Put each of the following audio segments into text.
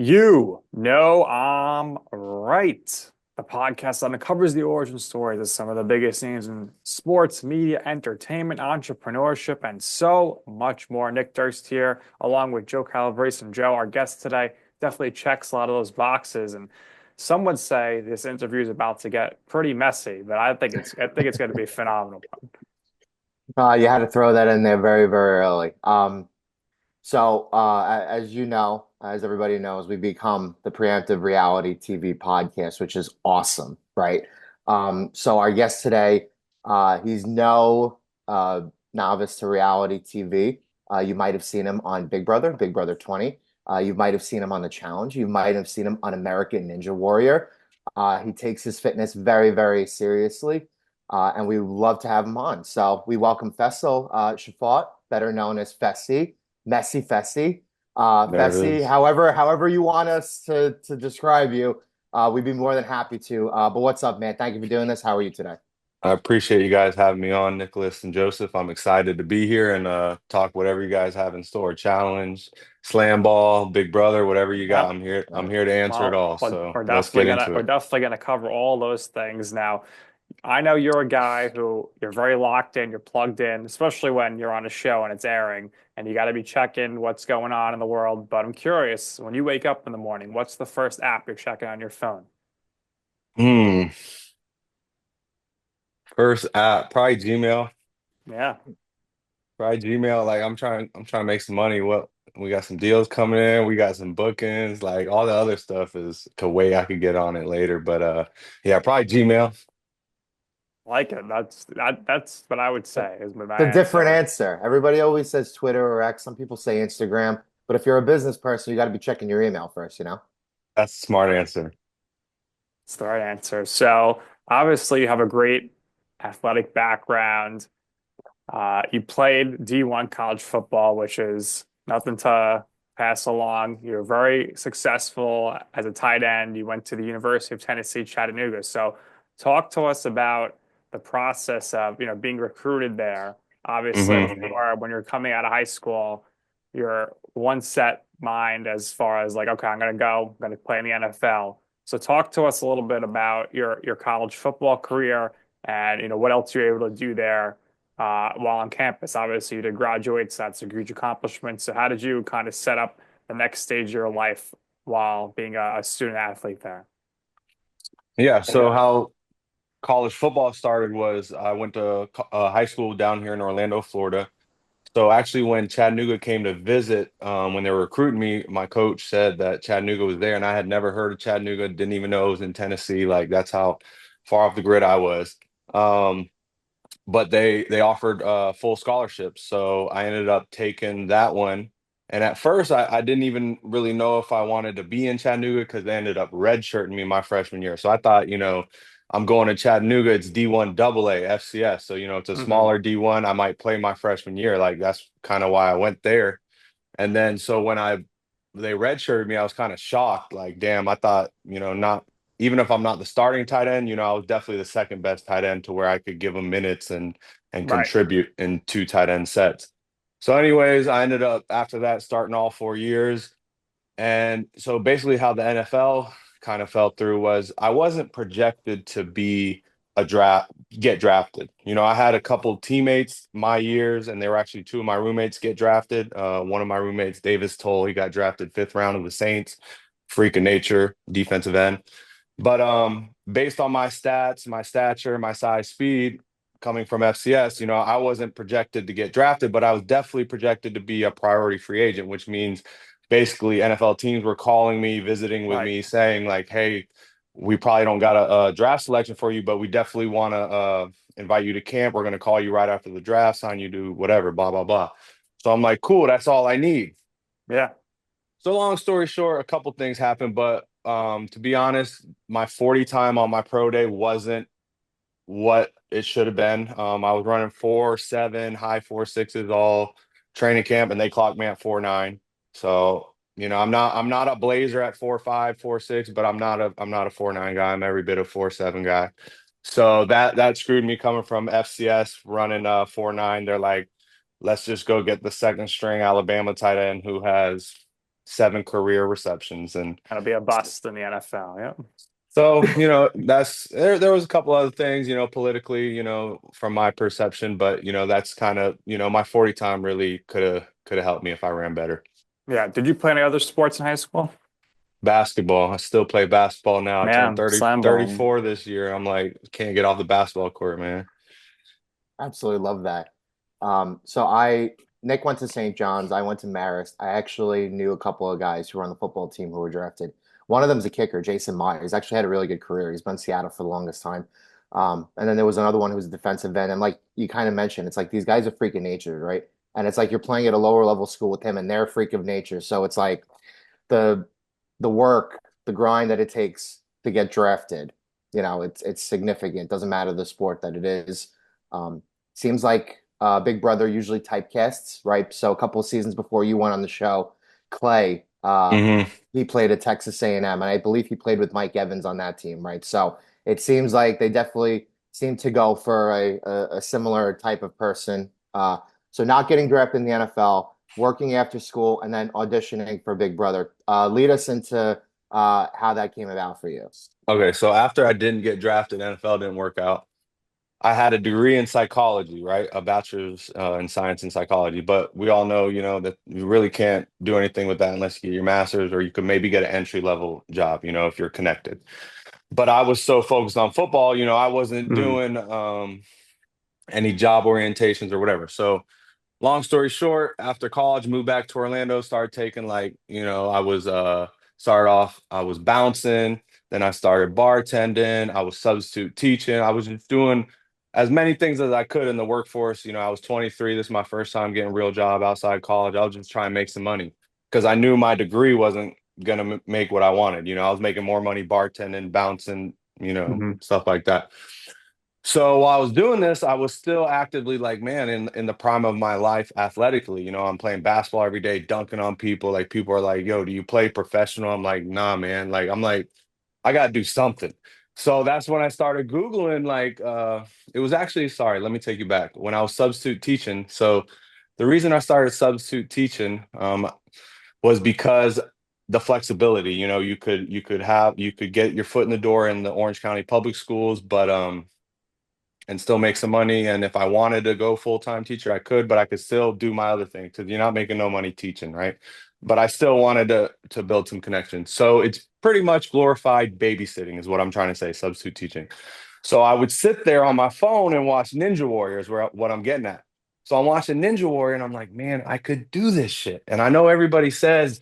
You know I'm right. The podcast that uncovers the origin stories of some of the biggest names in sports, media, entertainment, entrepreneurship, and so much more. Nick Durst here, along with Joe Calabrese and Joe, our guest today, definitely checks a lot of those boxes. And some would say this interview is about to get pretty messy, but I think it's going to be phenomenal. You had to throw that in there very, very early. As you know, as everybody knows, we become the preemptive reality TV podcast, which is awesome, right? So our guest today, he's no novice to reality TV. You might have seen him on Big Brother, Big Brother 20. You might have seen him on The Challenge. You might have seen him on American Ninja Warrior. He takes his fitness very, very seriously, and we would love to have him on. So we welcome Faysal Shafaat, better known as Fessy. Messy Fessy. There it Fessy, is. however you want us to describe you, we'd be more than happy to. But what's up, man? Thank you for doing this. How are you today? I appreciate you guys having me on, Nicholas and Joseph. I'm excited to be here and talk whatever you guys have in store. Challenge, slam ball, big brother, whatever you got. Yep. I'm here. I'm here to answer it Well, all. we're, So we're let's definitely get gonna into we're it. definitely gonna cover all those things now. I know you're a guy who you're very locked in, you're plugged in, especially when you're on a show and it's airing, and you got to be checking what's going on in the world. But I'm curious, when you wake up in the morning, what's the first app you're checking on your phone? Hmm. First app, probably Gmail. Yeah. Probably Gmail. Like I'm trying to make some money. What we got some deals coming in. We got some bookings. Like all the other stuff is a way I could get on it later. But yeah, probably Gmail. Like it. That's what I would say is my It's a different answer. answer. Everybody always says Twitter or X. Some people say Instagram. But if you're a business person, you got to be checking your email first, you know? That's a smart answer. It's the right answer. So obviously you have a great athletic background. You played D1 college football, which is nothing to pass along. You're very successful as a tight end. You went to the University of Tennessee, Chattanooga. So talk to us about the process of, being recruited there. Obviously, when you're coming out of high school, you're one set mind as far as like, okay, I'm gonna play in the NFL. So talk to us a little bit about your college football career and what else you're able to do there while on campus. Obviously, you did graduate, so that's a huge accomplishment. So, how did you kind of set up the next stage of your life while being a student athlete there? Yeah, so how college football started was I went to high school down here in Orlando, Florida. So actually, when Chattanooga came to visit, when they were recruiting me, my coach said that Chattanooga was there, and I had never heard of Chattanooga, didn't even know it was in Tennessee. Like that's how far off the grid I was. Um, but they offered full scholarships, so I ended up taking that one. And at first, I didn't even really know if I wanted to be in Chattanooga because they ended up redshirting me my freshman year. So I thought, I'm going to Chattanooga. It's D1 AA FCS, so it's a Hmm. smaller D1. I might play my freshman year. Like that's kind of why I went there. And then so when they redshirted me, I was kind of shocked. Like, damn, I thought, not even if I'm not the starting tight end, I was definitely the second best tight end to where I could give them minutes and Right. contribute in two tight end sets. So, anyways, I ended up after that starting all 4 years. And so basically how the NFL kind of fell through was I wasn't projected to be a get drafted. I had a couple teammates my years, and they were actually two of my roommates get drafted. One of my roommates, Davis Toll, he got drafted fifth round of the Saints, freak of nature, defensive end. But based on my stats, my stature, my size, speed, coming from FCS, I wasn't projected to get drafted, but I was definitely projected to be a priority free agent, which means basically NFL teams were calling me, visiting with Right. me, saying like, "Hey, we probably don't got a draft selection for you, but we definitely want to invite you to camp. We're going to call you right after the draft, sign you to whatever, blah blah blah." So I'm like, "Cool, that's all I need." Yeah. So long story short, a couple things happened, but to be honest, my 40 time on my pro day wasn't what it should have been. I was running 4.7, high 4.6s all training camp, and they clocked me at 4.9. So, I'm not a blazer at 4.5, 4.6, but I'm not a 4.9 guy. I'm every bit of 4.7 guy. So that screwed me coming from FCS running 4.9. They're like, let's just go get the second string Alabama tight end who has 7 career receptions. And Gonna be a bust in the NFL. Yeah. so, that's there was a couple other things, politically, from my perception, but that's kind of, my 40 time really could have helped me if I ran better. Yeah. Did you play any other sports in high school? Basketball. I still play basketball now. I turned Man, 30 slam ball. 34 this year. I'm like, can't get off the basketball court, man. Absolutely love that. Nick went to St. John's. I went to Marist. I actually knew a couple of guys who were on the football team who were drafted. One of them's a kicker, Jason Myers. He's actually had a really good career. He's been in Seattle for the longest time. And then there was another one who was a defensive end. And like you kind of mentioned, it's like these guys are freak of nature, right? And it's like you're playing at a lower level school with him and they're a freak of nature. So it's like the the work, the grind that it takes to get drafted, it's significant. Doesn't matter the sport that it is. Um, Seems like Big Brother usually typecasts, right? So a couple of seasons before you went on the show, Clay, Hmm. he played at Texas A&M, and I believe he played with Mike Evans on that team, right? So it seems like they definitely seem to go for a similar type of person. So not getting drafted in the NFL, working after school, and then auditioning for Big Brother. Lead us into how that came about for you. Okay, so after I didn't get drafted, NFL didn't work out. I had a degree in psychology, right? A bachelor's in science and psychology. But we all know, that you really can't do anything with that unless you get your master's, or you could maybe get an entry level job, if you're connected. But I was so focused on football, I wasn't Mm. doing any job orientations or whatever. So long story short, after college, moved back to Orlando, started taking like, I was started off, I was bouncing, then I started bartending, I was substitute teaching, I was just doing as many things as I could in the workforce. I was 23. This is my first time getting a real job outside college. I was just trying to make some money because I knew my degree wasn't gonna make what I wanted. I was making more money bartending, bouncing, Hmm. stuff like that. So while I was doing this, I was still actively like, man, in the prime of my life athletically. I'm playing basketball every day, dunking on people. Like people are like, yo, do you play professional? I'm like, nah, man. Like I'm like, I gotta do something. So that's when I started Googling, like it was actually, sorry, let me take you back. When I was substitute teaching. So the reason I started substitute teaching was because the flexibility, you could get your foot in the door in the Orange County public schools, but and still make some money. And if I wanted to go full-time teacher, I could, but I could still do my other thing because you're not making no money teaching, right? But I still wanted to build some connections. So it's pretty much glorified babysitting is what I'm trying to say, substitute teaching. So I would sit there on my phone and watch Ninja Warriors, where what I'm getting at. So I'm watching Ninja Warrior and I'm like, man, I could do this shit. And I know everybody says,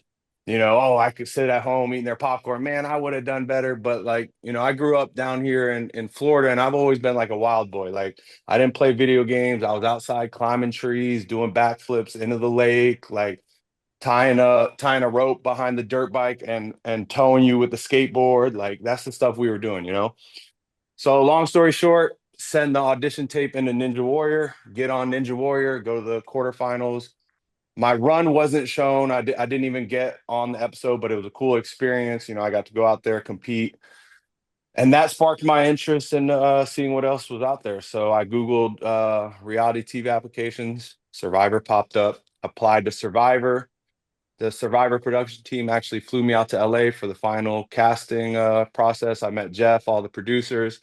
oh, I could sit at home eating their popcorn. Man, I would have done better. But like, I grew up down here in Florida and I've always been like a wild boy. Like I didn't play video games. I was outside climbing trees, doing backflips into the lake, like tying a rope behind the dirt bike and towing you with the skateboard. Like that's the stuff we were doing. So long story short, send the audition tape into Ninja Warrior, get on Ninja Warrior, go to the quarterfinals. My run wasn't shown. I didn't even get on the episode, but it was a cool experience. I got to go out there, compete. And that sparked my interest in seeing what else was out there. So I Googled reality TV applications. Survivor popped up, applied to Survivor. The Survivor production team actually flew me out to LA for the final casting process. I met Jeff, all the producers.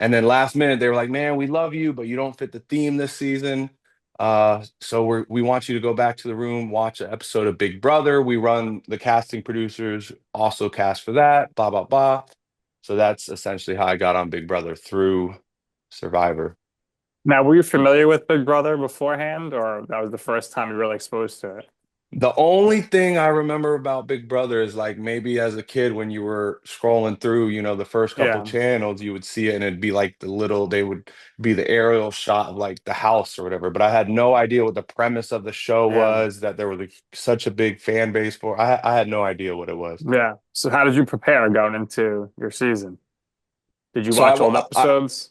And then last minute, they were like, "Man, we love you, but you don't fit the theme this season. So we want you to go back to the room, watch an episode of Big Brother. We run the casting producers, also cast for that, blah, blah, blah." So that's essentially how I got on Big Brother through Survivor. Now, were you familiar with Big Brother beforehand, or that was the first time you were really exposed to it? The only thing I remember about Big Brother is like maybe as a kid when you were scrolling through, the first couple Yeah, channels, you would see it and it'd be like they would be the aerial shot of like the house or whatever. But I had no idea what the premise of the show yeah, was, that there was like, such a big fan base for. I had no idea what it was. yeah. So, how did you prepare going into your season? Did you So I, watch old wa- episodes?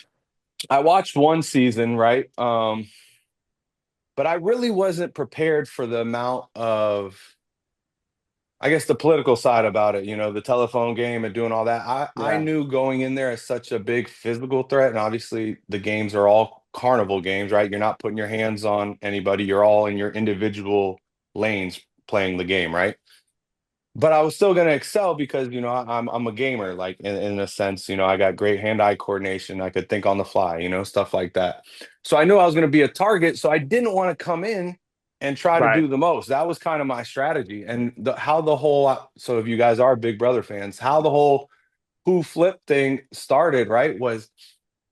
I watched one season, right? But I really wasn't prepared for the amount of, I guess, the political side about it, the telephone game and doing all that. I Yeah, knew going in there as such a big physical threat. And obviously, the games are all carnival games, right? You're not putting your hands on anybody, you're all in your individual lanes playing the game, right? but I was still going to excel because, I'm a gamer, like in a sense, I got great hand-eye coordination. I could think on the fly, stuff like that. So I knew I was going to be a target. So I didn't want to come in and try to Right. do the most. That was kind of my strategy. And how the whole, so if you guys are Big Brother fans, how the whole who flip thing started, right, was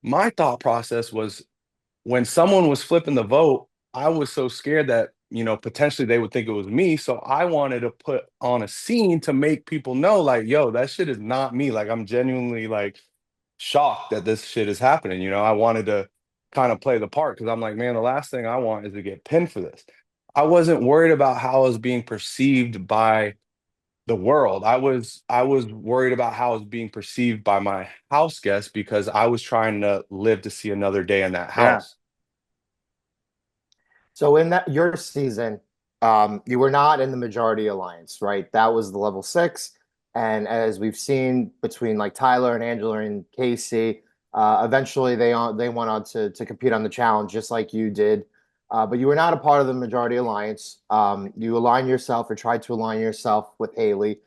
my thought process was when someone was flipping the vote, I was so scared that, potentially they would think it was me. So I wanted to put on a scene to make people know, like, yo, that shit is not me. Like, I'm genuinely like shocked that this shit is happening. I wanted to kind of play the part because I'm like, man, the last thing I want is to get pinned for this. I wasn't worried about how I was being perceived by the world. I was worried about how I was being perceived by my house guests because I was trying to live to see another day in that Yeah. house. So in that your season, you were not in the majority alliance, right? That was the level six. And as we've seen between like Tyler and Angela and Kaycee, eventually they went on to compete on the challenge just like you did. But you were not a part of the majority alliance. You aligned yourself or tried to align yourself with Haley.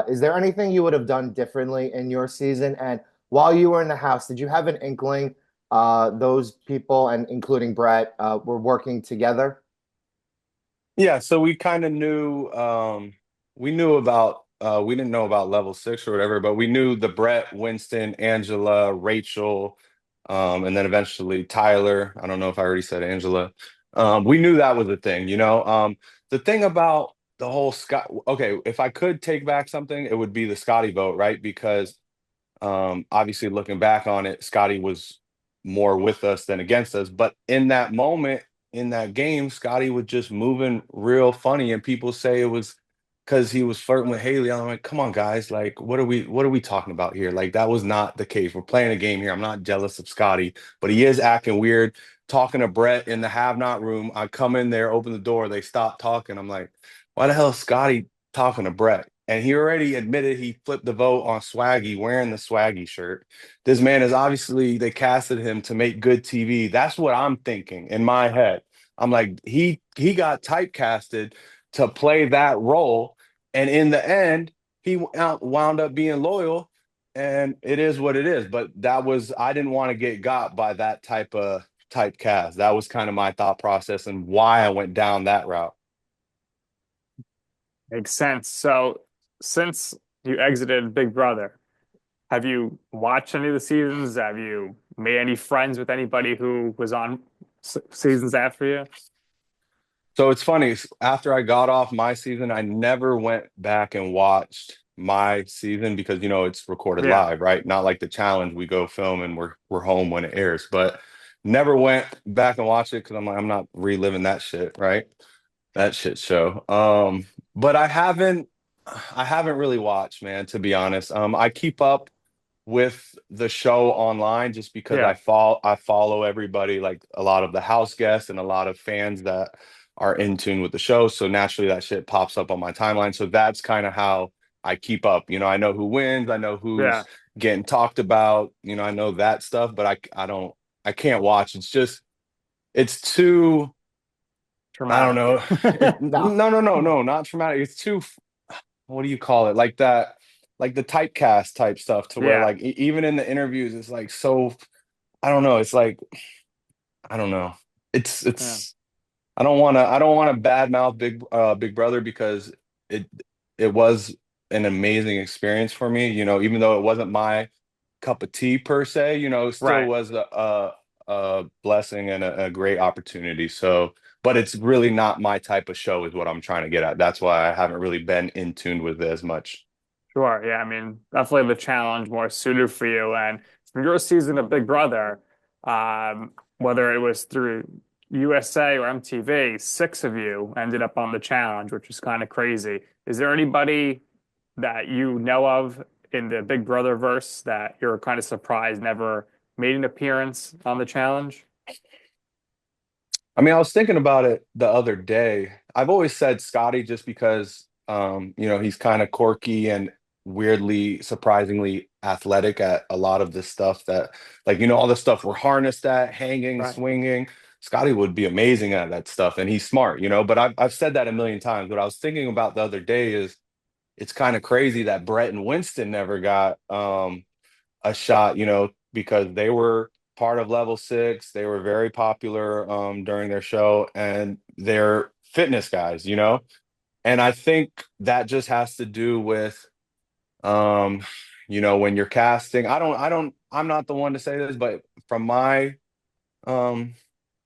Is there anything you would have done differently in your season? And while you were in the house, did you have an inkling those people, and including Brett, were working together? Yeah, so we kind of knew we knew about we didn't know about level six or whatever, but we knew the Brett, Winston, Angela, Rachel, and then eventually Tyler. I don't know if I already said Angela. We knew that was a thing, you know. The thing about the whole Scott, okay, if I could take back something, it would be the Scotty vote, right? Because obviously, looking back on it, Scotty was more with us than against us. But in that moment, in that game, Scotty was just moving real funny, and people say it was because he was flirting with Haley. I'm like, come on, guys, like, what are we talking about here? Like, that was not the case. We're playing a game here. I'm not jealous of Scotty, but he is acting weird. Talking to Brett in the have not room. I come in there, open the door, they stop talking. I'm like, why the hell is Scotty talking to Brett? And he already admitted he flipped the vote on Swaggy wearing the Swaggy shirt. This man is obviously, they casted him to make good TV. That's what I'm thinking in my head. I'm like, he got typecasted to play that role. And in the end, he wound up being loyal. And it is what it is. But I didn't want to get got by that type of typecast. That was kind of my thought process and why I went down that route. Makes sense. So, since you exited Big Brother, have you watched any of the seasons? Have you made any friends with anybody who was on seasons after you? So it's funny, after I got off my season, I never went back and watched my season because it's recorded Yeah. live, right? Not like the challenge we go film and we're home when it airs, but never went back and watched it because I'm like I'm not reliving that shit, right? That shit show. But I haven't really watched, man, to be honest. I keep up with the show online just because Yeah. I follow everybody, like a lot of the house guests and a lot of fans that are in tune with the show. So naturally that shit pops up on my timeline. So that's kind of how I keep up. I know who wins, I know who's Yeah. getting talked about, I know that stuff, but I can't watch. It's too, I don't Traumatic. know. No. No, no, no, no, not traumatic. It's too, what do you call it? Like that, like the typecast type stuff to where Yeah. like even in the interviews, it's like so I don't know. It's like I don't know. It's Yeah. it's I don't want to badmouth Big Brother because it it was an amazing experience for me. Even though it wasn't my cup of tea per se, it still Right. was a blessing and a great opportunity. So, but it's really not my type of show, is what I'm trying to get at. That's why I haven't really been in tune with it as much. Sure. Yeah. I mean, definitely the challenge more suited for you. And from your season of Big Brother, whether it was through USA or MTV, six of you ended up on the challenge, which is kind of crazy. Is there anybody that you know of in the Big Brother verse that you're kind of surprised never made an appearance on the challenge? I mean, I was thinking about it the other day. I've always said Scotty just because he's kind of quirky and weirdly, surprisingly athletic at a lot of the stuff that like, all the stuff we're harnessed at, hanging, Right. swinging. Scotty would be amazing at that stuff and he's smart, but I've said that a million times. What I was thinking about the other day is it's kind of crazy that Brett and Winston never got a shot, because they were part of Level Six. They were very popular during their show, and they're fitness guys. And I think that just has to do with um, when you're casting. I'm not the one to say this, but from my um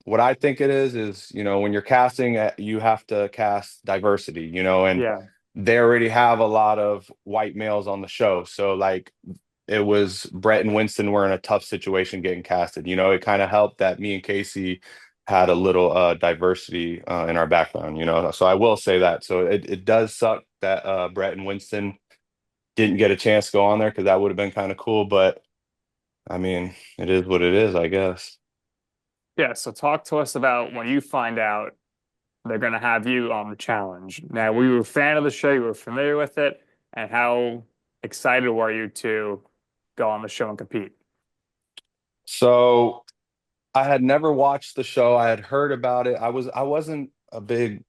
what I think it is, when you're casting, you have to cast diversity, and Yeah. they already have a lot of white males on the show. So like it was Brett and Winston were in a tough situation getting casted. It kind of helped that me and Kaycee had a little diversity in our background. So I will say that. So it does suck that Brett and Winston didn't get a chance to go on there because that would have been kind of cool. But I mean, it is what it is, I guess. Yeah. So talk to us about when you find out they're going to have you on the challenge. Now, were you a fan of the show? You were familiar with it? And how excited were you to go on the show and compete? So I had never watched the show. I had heard about it. I wasn't a big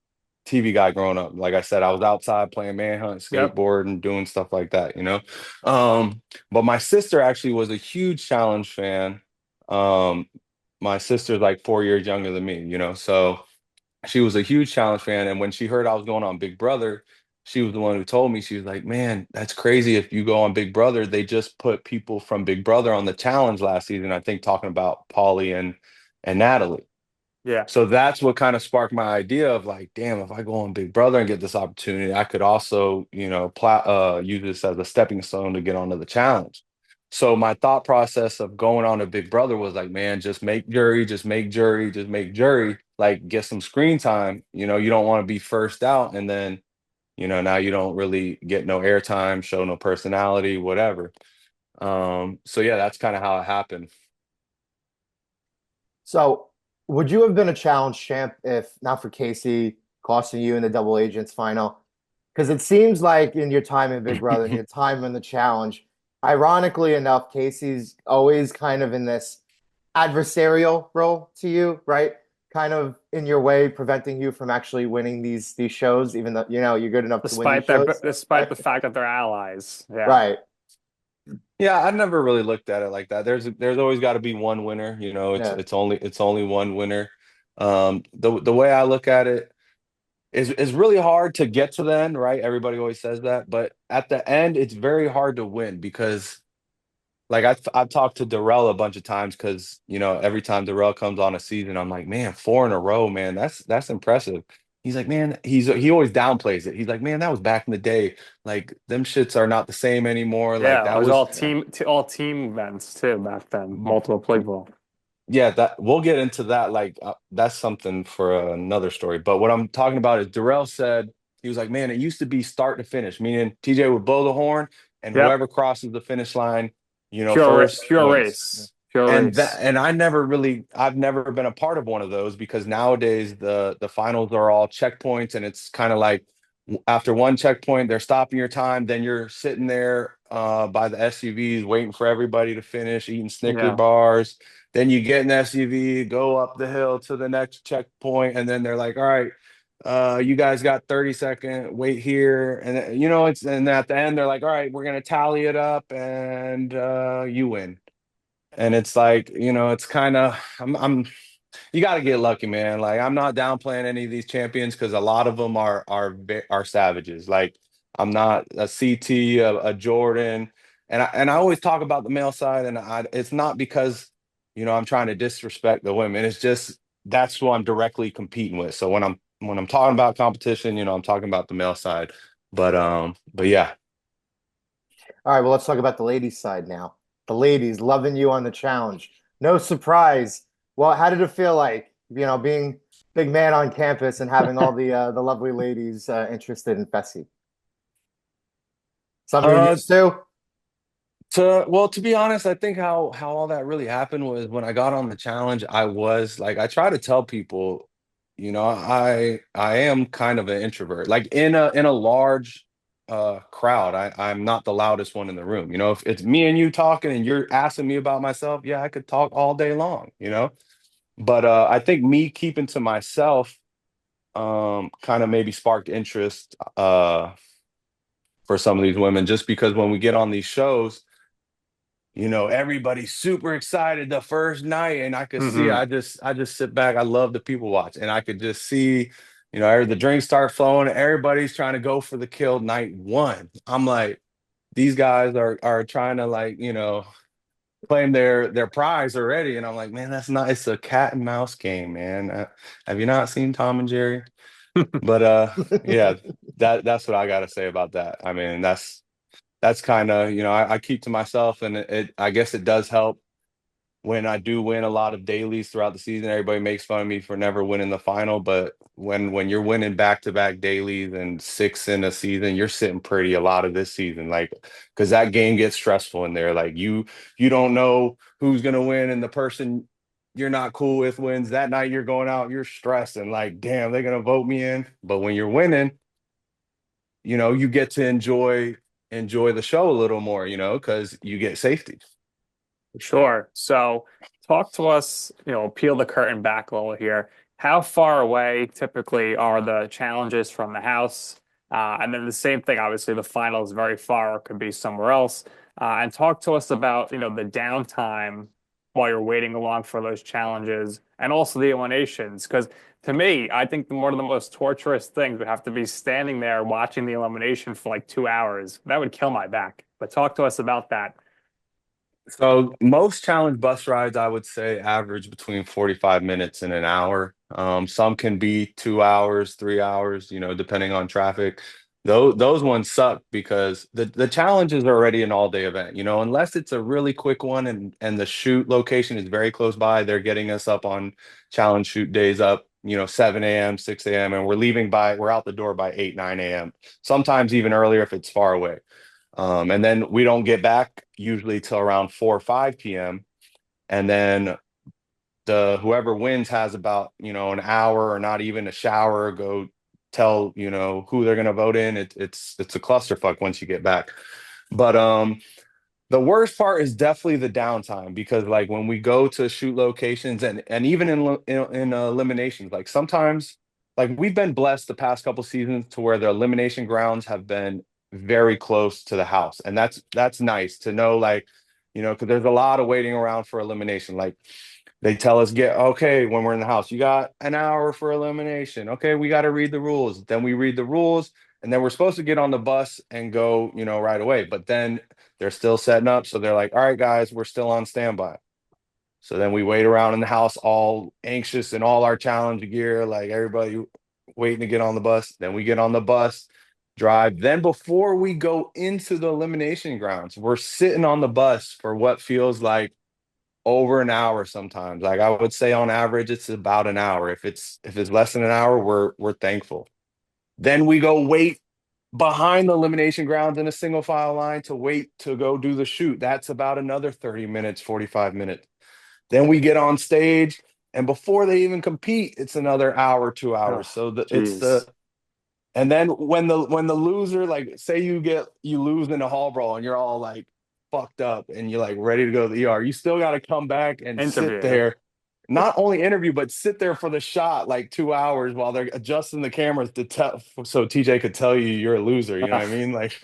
TV guy growing up. Like I said, I was outside playing manhunt, Yep. skateboard, and doing stuff like that. But my sister actually was a huge challenge fan. Um, my sister's like 4 years younger than me, so she was a huge challenge fan. And when she heard I was going on Big Brother, she was the one who told me, she was like, man, that's crazy. If you go on Big Brother, they just put people from Big Brother on the challenge last season. I think talking about Paulie and Natalie. Yeah. So that's what kind of sparked my idea of like, damn, if I go on Big Brother and get this opportunity, I could also, use this as a stepping stone to get onto the challenge. So my thought process of going on to Big Brother was like, man, just make jury, just make jury, just make jury, like get some screen time. You don't want to be first out and then, now you don't really get no airtime, show no personality, whatever. So yeah, that's kind of how it happened. So, would you have been a challenge champ if not for Kaycee costing you in the double agents final? Because it seems like in your time in Big Brother and your time in the challenge, ironically enough, Casey's always kind of in this adversarial role to you, right? Kind of in your way, preventing you from actually winning these shows, even though you're good enough to win these shows, Despite right? the fact that they're allies. Yeah. Right. Yeah, I never really looked at it like that. There's always got to be one winner. It's Yeah. it's only one winner. The way I look at it is really hard to get to the end, right? Everybody always says that, but at the end, it's very hard to win because like I've talked to Darrell a bunch of times because every time Darrell comes on a season, I'm like, man, 4 in a row, man, that's impressive. He's like, man, he always downplays it. He's like, man, that was back in the day. Like them shits are not the same anymore. Like Yeah. It that was was all team events too back then. Multiple people. Yeah, that we'll get into that. Like that's something for another story. But what I'm talking about is Darrell said he was like, man, it used to be start to finish, meaning TJ would blow the horn, and Yep. whoever crosses the finish line, first Pure wins. race. Pure And that race. and I've never been a part of one of those because nowadays the finals are all checkpoints, and it's kind of like after one checkpoint they're stopping your time, then you're sitting there by the SUVs waiting for everybody to finish eating Snicker Yeah. bars. Then you get an SUV, go up the hill to the next checkpoint, and then they're like, all right, you guys got 30-second wait here. And it's and at the end they're like, all right, we're gonna tally it up and you win. And it's like, it's kind of you got to get lucky, man. Like I'm not downplaying any of these champions because a lot of them are savages. Like I'm not a CT, a Jordan, and I always talk about the male side, and it's not because I'm trying to disrespect the women. It's just that's who I'm directly competing with. So when I'm talking about competition, I'm talking about the male side. But yeah. All right, well, let's talk about the ladies' side now. The ladies loving you on the challenge. No surprise. Well, how did it feel like, being big man on campus and having all the lovely ladies interested in Fessy? Something you're Uh, used to? to be honest, I think how all that really happened was when I got on the challenge, I was like I try to tell people, I am kind of an introvert. Like in a large crowd, I'm not the loudest one in the room. If it's me and you talking and you're asking me about myself, yeah, I could talk all day long. But I think me keeping to myself kind of maybe sparked interest for some of these women, just because when we get on these shows, everybody's super excited the first night, and I could see, Hmm. I just sit back. I love the people watch, and I could just see, the drinks start flowing. Everybody's trying to go for the kill night one. I'm like, these guys are trying to, like, claim their prize already, and I'm like, man, that's not. It's a cat and mouse game, man. Have you not seen Tom and Jerry? But yeah, that's what I got to say about that. I mean, that's kind of, I keep to myself, and I guess it does help when I do win a lot of dailies throughout the season. Everybody makes fun of me for never winning the final, but when you're winning back-to-back dailies and six in a season, you're sitting pretty a lot of this season, like, because that game gets stressful in there. Like, you don't know who's gonna win, and the person you're not cool with wins that night. You're going out, you're stressed, and like, damn, they're gonna vote me in. But when you're winning, you get to enjoy the show a little more, because you get safety. Sure. So talk to us, peel the curtain back a little here. How far away typically are the challenges from the house? And then the same thing, obviously, the final is very far, or could be somewhere else. And talk to us about, the downtime while you're waiting along for those challenges and also the eliminations. Because to me, I think one of the most torturous things would have to be standing there watching the elimination for like 2 hours. That would kill my back. But talk to us about that. So most challenge bus rides, I would say, average between 45 minutes and an hour. Some can be 2 hours, 3 hours, depending on traffic. Those ones suck because the challenge is already an all-day event, unless it's a really quick one, and the shoot location is very close by. They're getting us up on challenge shoot days up, 7 a.m., 6 a.m., and we're out the door by 8, 9 a.m. Sometimes even earlier if it's far away. And then we don't get back usually till around 4 or 5 p.m. And then the whoever wins has about, an hour or not even a shower, go tell, who they're gonna vote in. It's a clusterfuck once you get back. But the worst part is definitely the downtime, because like when we go to shoot locations, and even in eliminations, like sometimes, like we've been blessed the past couple seasons to where the elimination grounds have been very close to the house, and that's nice to know, like, because there's a lot of waiting around for elimination. Like, they tell us, get okay, when we're in the house, you got an hour for elimination. Okay, we got to read the rules. Then we read the rules, and then we're supposed to get on the bus and go, right away. But then they're still setting up, so they're like, all right, guys, we're still on standby. So then we wait around in the house, all anxious in all our challenge gear, like everybody waiting to get on the bus. Then we get on the bus, drive. Then before we go into the elimination grounds, we're sitting on the bus for what feels like over an hour sometimes. Like, I would say on average, it's about an hour. If it's less than an hour, we're thankful. Then we go wait behind the elimination grounds in a single file line to wait to go do the shoot. That's about another 30 minutes, 45 minutes. Then we get on stage, and before they even compete, it's another hour, 2 hours. Oh, So it's the geez. and then when the loser, like, say you lose in a hall brawl and you're all like fucked up and you're like ready to go to the ER, you still got to come back and sit Interview. there, not only interview, but sit there for the shot like 2 hours while they're adjusting the cameras to tell, so TJ could tell you you're a loser. You know what I mean? Like,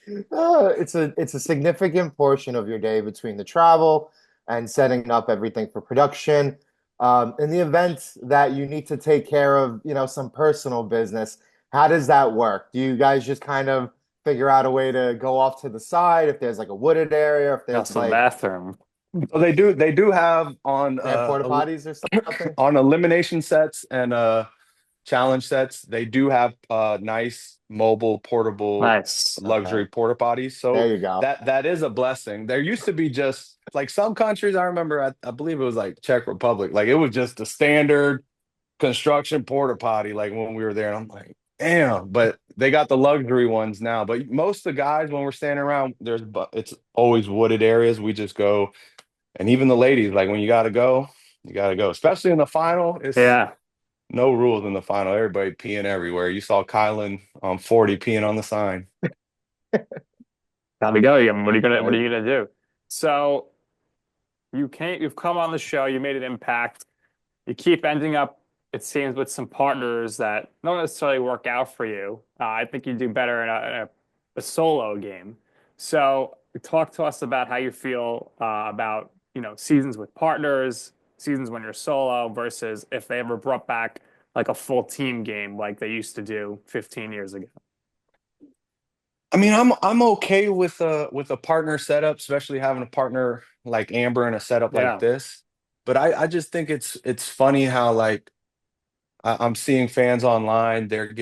It's a significant portion of your day between the travel and setting up everything for production. In the event that you need to take care of, some personal business, how does that work? Do you guys just kind of figure out a way to go off to the side if there's like a wooded area, if there's Also, the like bathroom. so they do have on they have porta potties or something? on elimination sets and challenge sets, they do have nice mobile portable Nice. Okay. luxury porta potties. There So you go. that is a blessing. There used to be just like some countries, I remember, I believe it was like Czech Republic, like it was just a standard construction porta potty like when we were there. And I'm like, damn, but they got the luxury ones now. But most of the guys, when we're standing around, it's always wooded areas. We just go, and even the ladies, like when you gotta go. Especially in the final, it's Yeah. no rules in the final. Everybody peeing everywhere. You saw Kylan on 40 peeing on the sign. Time to go. What Uh, are you gonna do? So you've come on the show, you made an impact. You keep ending up it seems with some partners that don't necessarily work out for you. I think you do better in a solo game. So talk to us about how you feel about, seasons with partners, seasons when you're solo versus if they ever brought back like a full team game like they used to do 15 years ago. I mean, I'm okay with a partner setup, especially having a partner like Amber in a setup like Yeah. this. But I just think it's funny how like I'm seeing fans online, they're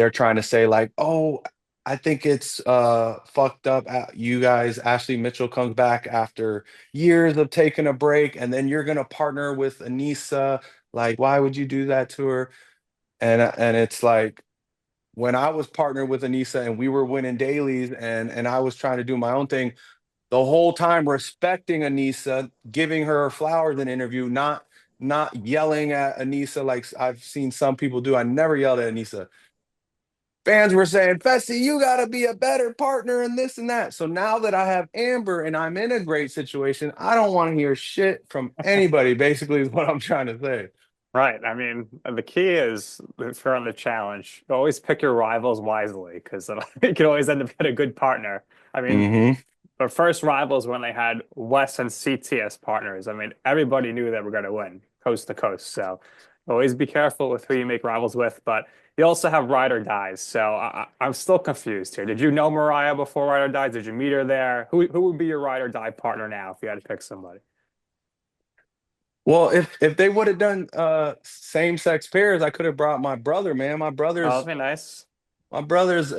trying to say like, oh, I think it's fucked up. You guys, Ashley Mitchell comes back after years of taking a break, and then you're gonna partner with Anissa. Like, why would you do that to her? And it's like when I was partnered with Anissa and we were winning dailies and I was trying to do my own thing the whole time, respecting Anissa, giving her flowers in interview, not yelling at Anissa like I've seen some people do. I never yelled at Anissa. Fans were saying, Fessy, you got to be a better partner and this and that. So now that I have Amber and I'm in a great situation, I don't want to hear shit from anybody, basically, is what I'm trying to say. Right. I mean, the key is if you're on the challenge, always pick your rivals wisely because you can always end up getting a good partner. I mean, Hmm. the first rivals when they had Wes and CT as partners. I mean, everybody knew they were going to win coast to coast. So always be careful with who you make rivals with. But you also have ride or dies. So I'm still confused here. Did you know Mariah before ride or dies? Did you meet her there? Who would be your ride or die partner now if you had to pick somebody? Well, if they would have done same sex pairs, I could have brought my brother, man. Oh, that'd be nice. My brother's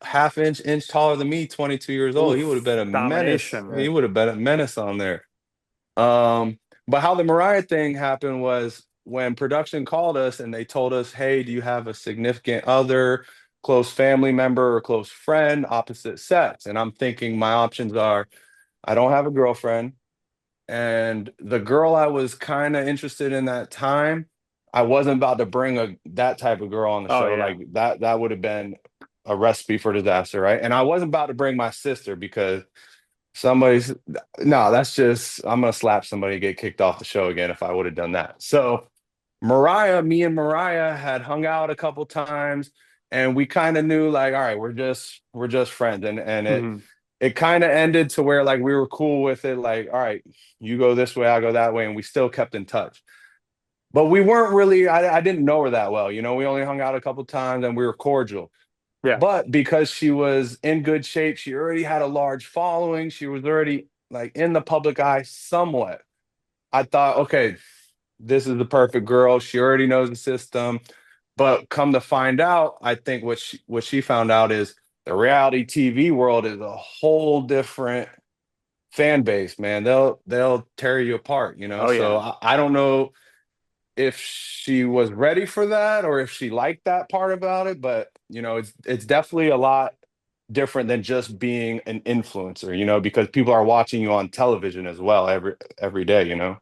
half inch taller than me, 22 years old. He would have Oof, been a menace. domination. He Right. would have been a menace on there. But how the Mariah thing happened was when production called us and they told us, "Hey, do you have a significant other, close family member, or close friend, opposite sex?" And I'm thinking my options are, I don't have a girlfriend, and the girl I was kind of interested in that time, I wasn't about to bring a that type of girl on the Oh show. yeah. Like that would have been a recipe for disaster, right? And I wasn't about to bring my sister because somebody's no, that's just I'm gonna slap somebody and get kicked off the show again if I would have done that. So me and Mariah had hung out a couple times and we kind of knew like, all right, we're just friends. And Hmm. it kind of ended to where like we were cool with it, like, all right, you go this way, I go that way, and we still kept in touch. But we weren't really, I didn't know her that well. We only hung out a couple times and we were cordial. Yeah. But because she was in good shape, she already had a large following, she was already like in the public eye somewhat. I thought, okay, this is the perfect girl. She already knows the system. But come to find out, I think what she found out is the reality TV world is a whole different fan base, man. They'll tear you apart. Oh So yeah. I don't know if she was ready for that or if she liked that part about it, but it's definitely a lot different than just being an influencer, because people are watching you on television as well every day.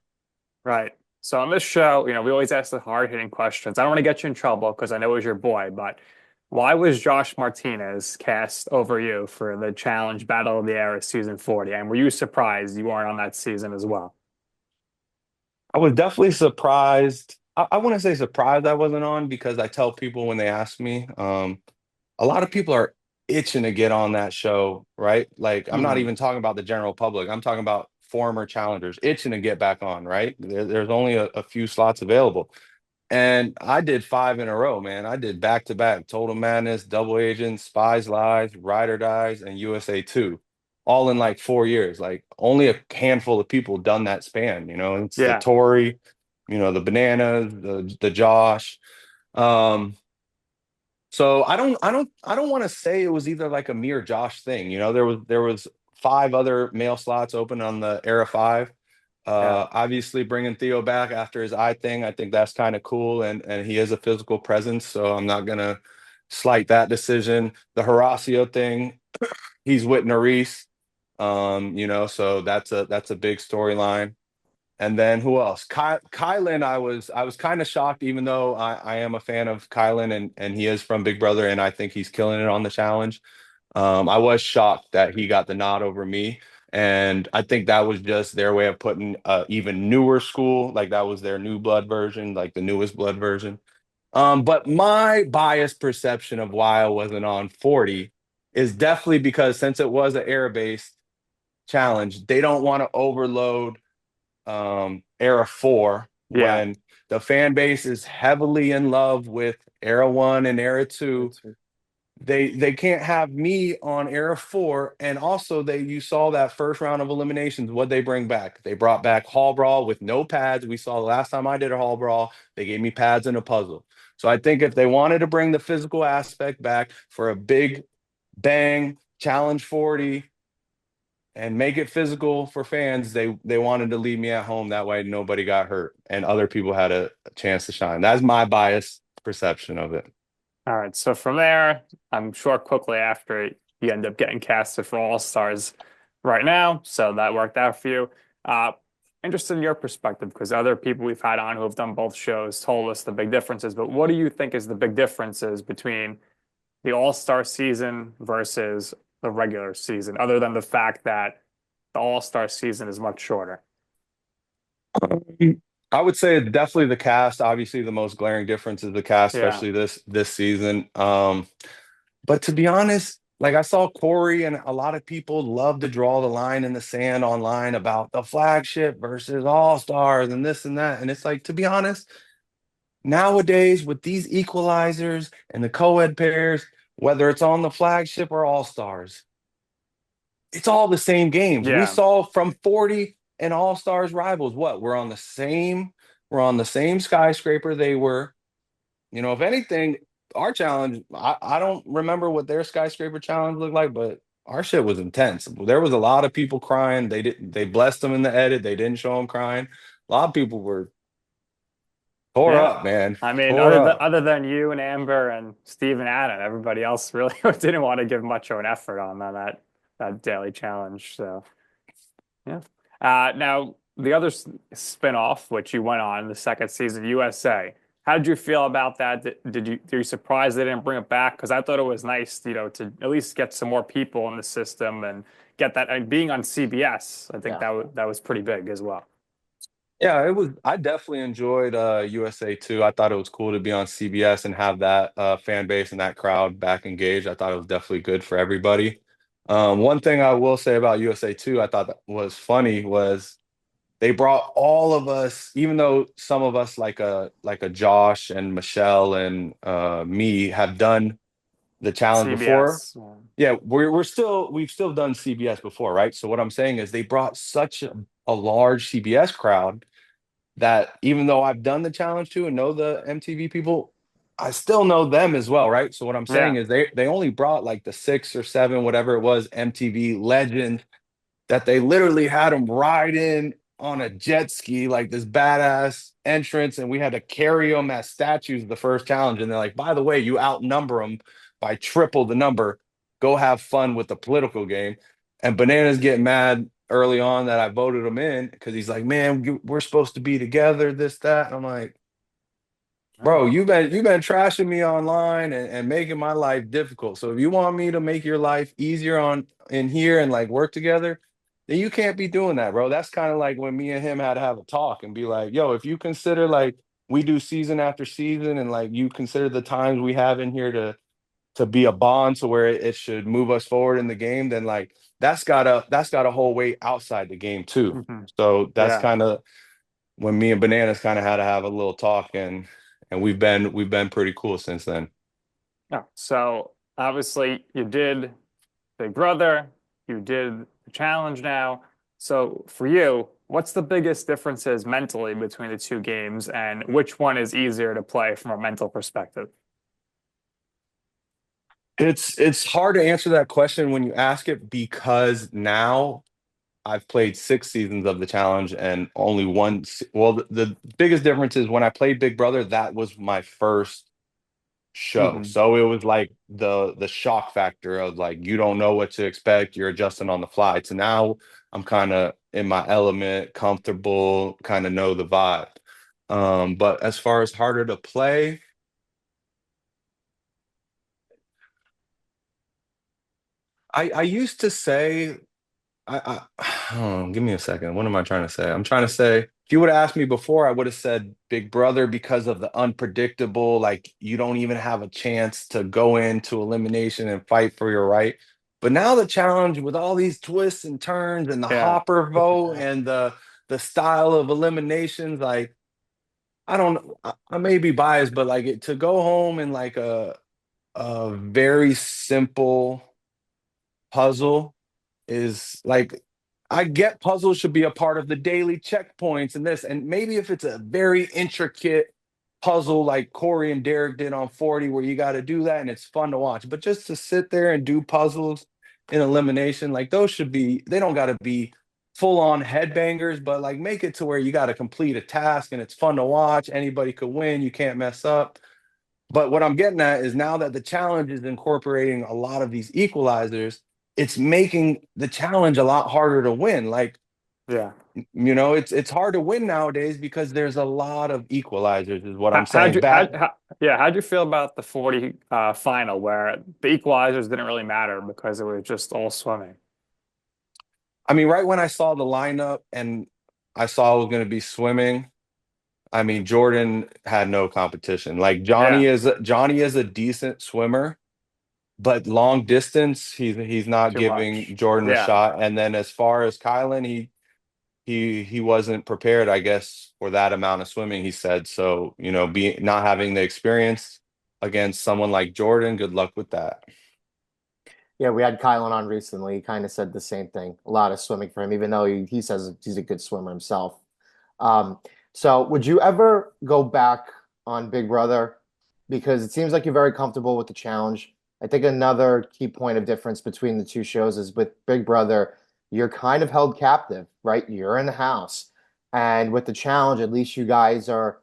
Right. So on this show, we always ask the hard-hitting questions. I don't want to get you in trouble because I know it was your boy, but why was Josh Martinez cast over you for the Challenge Battle of the Era season 40? And were you surprised you weren't on that season as well? I was definitely surprised. I wouldn't say surprised I wasn't on because I tell people when they ask me, a lot of people are itching to get on that show, right? Like, I'm not Hmm. even talking about the general public. I'm talking about former challengers itching to get back on, right? There's only a few slots available. And I did five in a row, man. I did back to back Total Madness, Double Agents, Spies Lives, Ride or Dies, and USA 2, all in like 4 years. Like only a handful of people done that span. It's the Yeah. Tory, the Bananas, the Josh. Um, so I don't want to say it was either like a me or Josh thing. There was five other male slots open on the Era 5. Yeah. Obviously bringing Theo back after his eye thing, I think that's kind of cool, and he is a physical presence, so I'm not gonna slight that decision. The Horacio thing, he's with Nerys, so that's a big storyline. And then who else? Kylan, I was kind of shocked, even though I am a fan of Kylan and he is from Big Brother, and I think he's killing it on the challenge. I was shocked that he got the nod over me. And I think that was just their way of putting even newer school, like that was their new blood version, like the newest blood version. But my biased perception of why I wasn't on 40 is definitely because since it was an air-based challenge, they don't want to overload Era 4 Yeah. when the fan base is heavily in love with Era 1 and Era Me 2. too. They can't have me on Era 4. And also they you saw that first round of eliminations, what they bring back. They brought back Hall Brawl with no pads. We saw the last time I did a Hall Brawl, they gave me pads and a puzzle. So I think if they wanted to bring the physical aspect back for a big bang challenge 40 and make it physical for fans, they wanted to leave me at home. That way nobody got hurt and other people had a chance to shine. That's my biased perception of it. All right. So from there, I'm sure quickly after you end up getting casted for All Stars right now. So that worked out for you. Uh, Interested in your perspective because other people we've had on who have done both shows told us the big differences. But what do you think is the big differences between the All-Star season versus the regular season, other than the fact that the All-Star season is much shorter? I would say definitely the cast. Obviously, the most glaring difference is the cast, Yeah. especially this season. But to be honest, like I saw Corey and a lot of people love to draw the line in the sand online about the flagship versus all stars and this and that. And it's like, to be honest, nowadays with these equalizers and the co-ed pairs, whether it's on the flagship or all stars, it's all the same games. We Yeah. saw from 40 and all stars rivals, what we're on the same skyscraper they were. You know, if anything, our challenge, I don't remember what their skyscraper challenge looked like, but our shit was intense. There was a lot of people crying. They blessed them in the edit. They didn't show them crying. A lot of people were tore Yeah. up, man. I mean, Tore up. other than you and Amber and Steve and Adam, everybody else really didn't want to give much of an effort on that daily challenge. So yeah. Now the other spin-off, which you went on the second season, USA. How did you feel about that? Were you surprised they didn't bring it back? Because I thought it was nice, to at least get some more people in the system and get that. And being on CBS, I think Yeah. that was pretty big as well. Yeah, it was. I definitely enjoyed USA too. I thought it was cool to be on CBS and have that fan base and that crowd back engaged. I thought it was definitely good for everybody. One thing I will say about USA too, I thought that was funny was they brought all of us, even though some of us like a Josh and Michelle and me have done the challenge before. CBS. Yeah, we've still done CBS before, right? So what I'm saying is they brought such a large CBS crowd that even though I've done the challenge too and know the MTV people, I still know them as well, right? So what I'm saying Yeah. is they only brought like the 6 or 7, whatever it was, MTV legend that they literally had them ride in on a jet ski, like this badass entrance, and we had to carry them as statues the first challenge. And they're like, by the way, you outnumber them by triple the number. Go have fun with the political game. And Bananas get mad early on that I voted him in because he's like, man, we're supposed to be together, this, that. And I'm like, Oh, bro, you've been trashing me online and making my life difficult. So if you want me to make your life easier on in here and like work together, then you can't be doing that, bro. That's kind of like when me and him had to have a talk and be like, yo, if you consider like we do season after season and like you consider the times we have in here to be a bond to where it should move us forward in the game, then like that's got a whole way outside the game too. mhm. So that's Yeah. kind of when me and Bananas kind of had to have a little talk and we've been pretty cool since then. Yeah. So obviously you did Big Brother, you did the challenge now. So for you, what's the biggest differences mentally between the two games and which one is easier to play from a mental perspective? It's hard to answer that question when you ask it because now I've played 6 seasons of the challenge and only one. Well, the biggest difference is when I played Big Brother, that was my first show. Hmm. So it was like the shock factor of like you don't know what to expect, you're adjusting on the fly. So now I'm kind of in my element, comfortable, kind of know the vibe. But as far as harder to play, I used to say give me a second. What am I trying to say? I'm trying to say, if you would have asked me before, I would have said Big Brother because of the unpredictable, like you don't even have a chance to go into elimination and fight for your right. But now the challenge with all these twists and turns and the Yeah. Hopper vote and the style of eliminations, like I don't I may be biased, but like to go home and like a very simple puzzle is like I get puzzles should be a part of the daily checkpoints and this, and maybe if it's a very intricate puzzle like Corey and Derek did on 40, where you got to do that and it's fun to watch. But just to sit there and do puzzles in elimination, like those should be, they don't got to be full on headbangers, but like make it to where you got to complete a task and it's fun to watch. Anybody could win, you can't mess up. But what I'm getting at is now that the challenge is incorporating a lot of these equalizers, it's making the challenge a lot harder to win. Like, Yeah. it's hard to win nowadays because there's a lot of equalizers, is what How, I'm how'd saying. you how, Bad. how yeah, how'd you feel about the 40 final where the equalizers didn't really matter because it was just all swimming? I mean, right when I saw the lineup and I saw it was going to be swimming, I mean, Jordan had no competition. Like Yeah, Johnny is a decent swimmer, but long distance, he's not too giving much. Jordan a Yeah. shot. And then as far as Kylan, he wasn't prepared, I guess, for that amount of swimming, he said. So, be not having the experience against someone like Jordan, good luck with that. Yeah, we had Kylan on recently. He kind of said the same thing. A lot of swimming for him, even though he says he's a good swimmer himself. Um, so would you ever go back on Big Brother? Because it seems like you're very comfortable with the challenge. I think another key point of difference between the two shows is with Big Brother, you're kind of held captive, right? You're in the house. And with the challenge, at least you guys are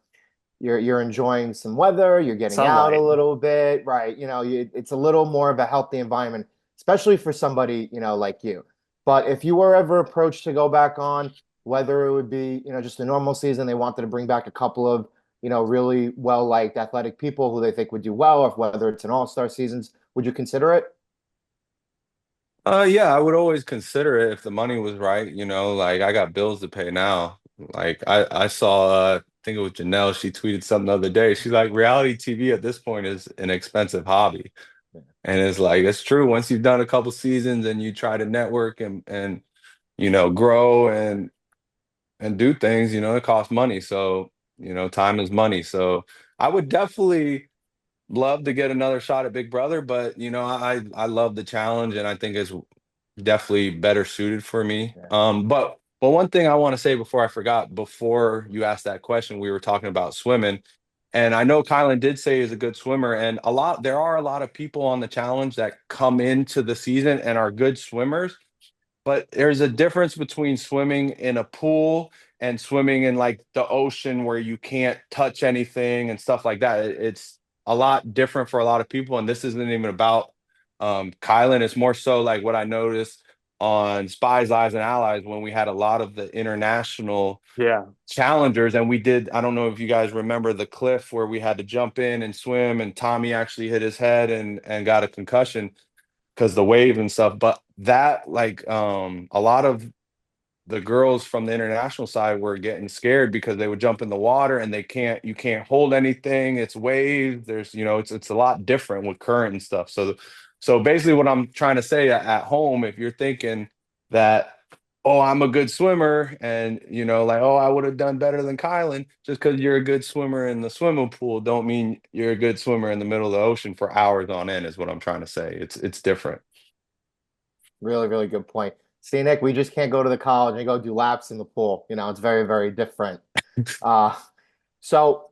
you're enjoying some weather, you're getting out a Sunlight. little bit, right? It's a little more of a healthy environment, especially for somebody, like you. But if you were ever approached to go back on, whether it would be, just a normal season, they wanted to bring back a couple of, really well-liked athletic people who they think would do well, or whether it's an all-star seasons, would you consider it? Yeah, I would always consider it if the money was right, like I got bills to pay now. Like I saw I think it was Janelle, she tweeted something the other day. She's like, reality TV at this point is an expensive hobby. And it's like it's true. Once you've done a couple seasons and you try to network and grow and do things, it costs money. So, time is money. So I would definitely love to get another shot at Big Brother, but I love the challenge and I think it's definitely better suited for me. Yeah. But one thing I want to say before I forgot, before you asked that question, we were talking about swimming. And I know Kylan did say he's a good swimmer, and there are a lot of people on the challenge that come into the season and are good swimmers. But there's a difference between swimming in a pool and swimming in like the ocean where you can't touch anything and stuff like that. It's a lot different for a lot of people. And this isn't even about Kylan. It's more so like what I noticed on Spies, Lies, and Allies when we had a lot of the international Yeah. challengers. And we did, I don't know if you guys remember the cliff where we had to jump in and swim, and Tommy actually hit his head and got a concussion because the wave and stuff. But that like a lot of the girls from the international side were getting scared because they would jump in the water and you can't hold anything. It's waves. There's, it's a lot different with current and stuff. So basically what I'm trying to say at home, if you're thinking that, oh, I'm a good swimmer and like, oh, I would have done better than Kylan, just because you're a good swimmer in the swimming pool don't mean you're a good swimmer in the middle of the ocean for hours on end, is what I'm trying to say. It's different. Really, really good point. See, Nick, we just can't go to the college and go do laps in the pool. It's very, very different. Uh, so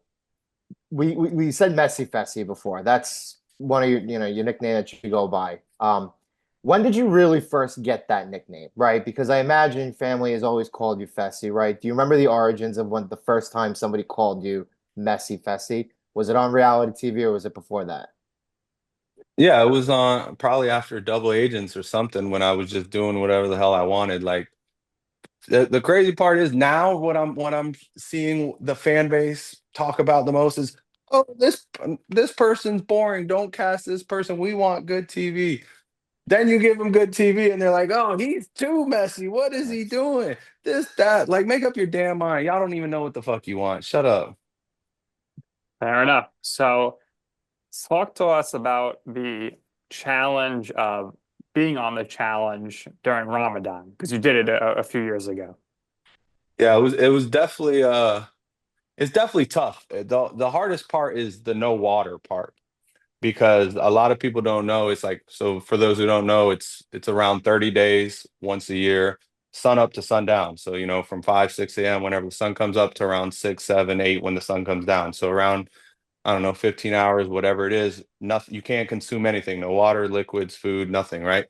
we said Messy Fessy before. That's one of your nickname that you go by. When did you really first get that nickname, right? Because I imagine family has always called you Fessy, right? Do you remember the origins of when the first time somebody called you Messy Fessy? Was it on reality TV or was it before that? Yeah, it was on probably after Double Agents or something when I was just doing whatever the hell I wanted. Like the crazy part is now what I'm seeing the fan base talk about the most is, oh, this person's boring. Don't cast this person. We want good TV. Then you give him good TV and they're like, oh, he's too messy. What is he Yes. doing? This, that. Like, make up your damn mind. Y'all don't even know what the fuck you want. Shut up. Fair enough. So talk to us about the challenge of being on the challenge during Ramadan, because you did it a few years ago. Yeah, it was definitely it's definitely tough. The hardest part is the no water part because a lot of people don't know. It's like, so for those who don't know, it's around 30 days once a year, sun up to sundown. So, from 5, 6 a.m. whenever the sun comes up to around 6, 7, 8 when the sun comes down. So around, I don't know, 15 hours, whatever it is, nothing, you can't consume anything, no water, liquids, food, nothing, right?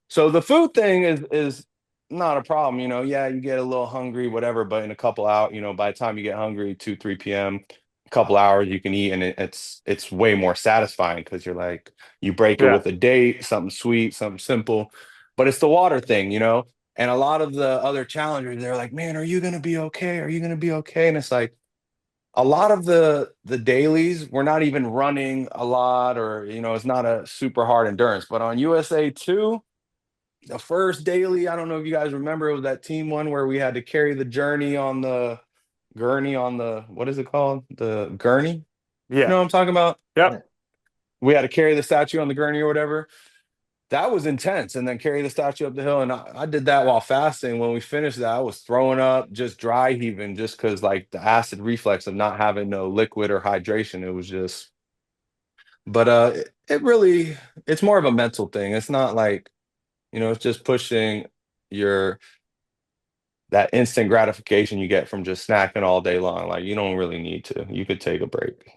So the food thing is not a problem, Yeah, you get a little hungry, whatever, but in a couple out, by the time you get hungry, 2, 3 p.m., a couple hours you can eat, and it's way more satisfying because you're like you break it Yeah. with a date, something sweet, something simple. But it's the water thing. And a lot of the other challengers, they're like, man, are you gonna be okay? Are you gonna be okay? And it's like a lot of the dailies, we're not even running a lot, or it's not a super hard endurance. But on USA 2, the first daily, I don't know if you guys remember, it was that team one where we had to carry the journey on the gurney on the, what is it called? The gurney? You Yeah. know what I'm talking about? Yeah. Yep. We had to carry the statue on the gurney or whatever. That was intense. And then carry the statue up the hill. And I did that while fasting. When we finished that, I was throwing up, just dry heaving, just because like the acid reflex of not having no liquid or hydration. It was just, but it really, it's more of a mental thing. It's not like, it's just pushing your that instant gratification you get from just snacking all day long. Like you don't really need to. You could take a break.